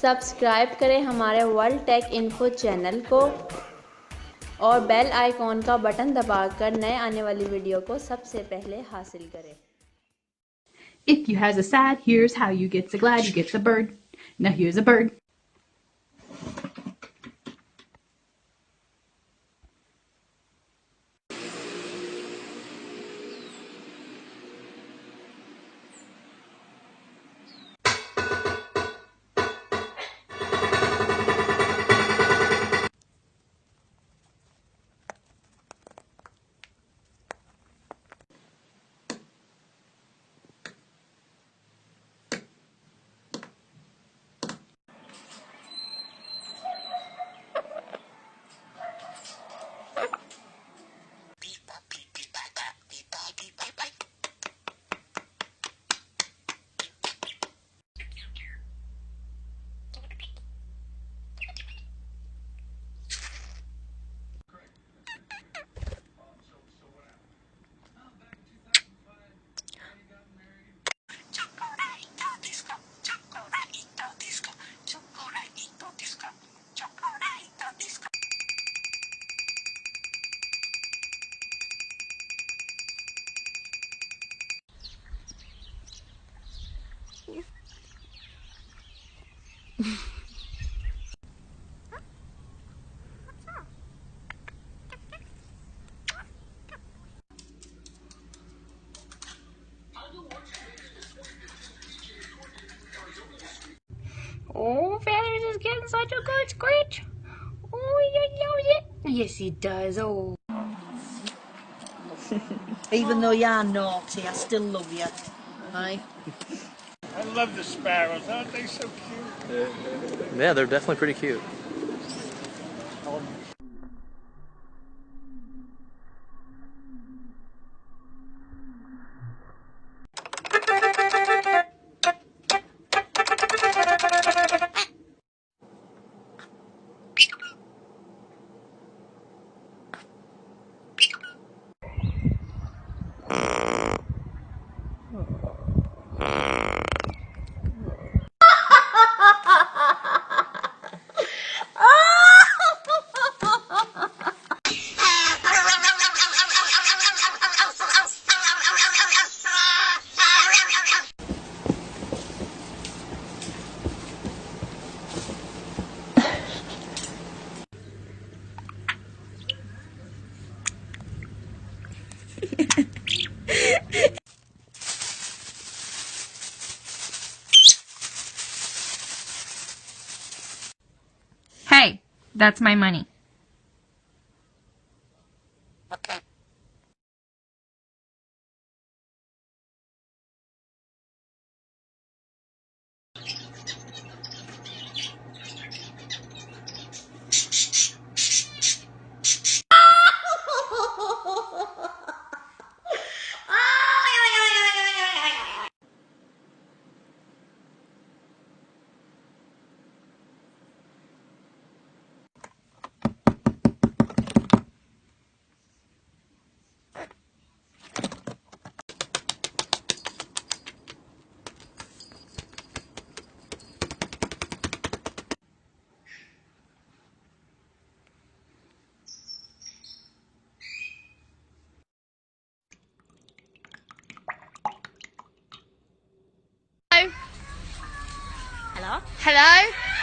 Subscribe करें हमारे world take info channel को और बेल आइकॉन का बटन दबाकर नए आने वाली वीडियो को सबसे पहले हासिल करें। If you has a sad, here's how you gets a glad, you gets a bird. Now here's a bird. Oh, Feathers is getting such a good scratch. Oh, he loves it. Yes, he does. Oh. Even though you are naughty, I still love you. Aye. I love the sparrows. Aren't they so cute? Yeah, they're definitely pretty cute. Hey, that's my money. Hello? Hello?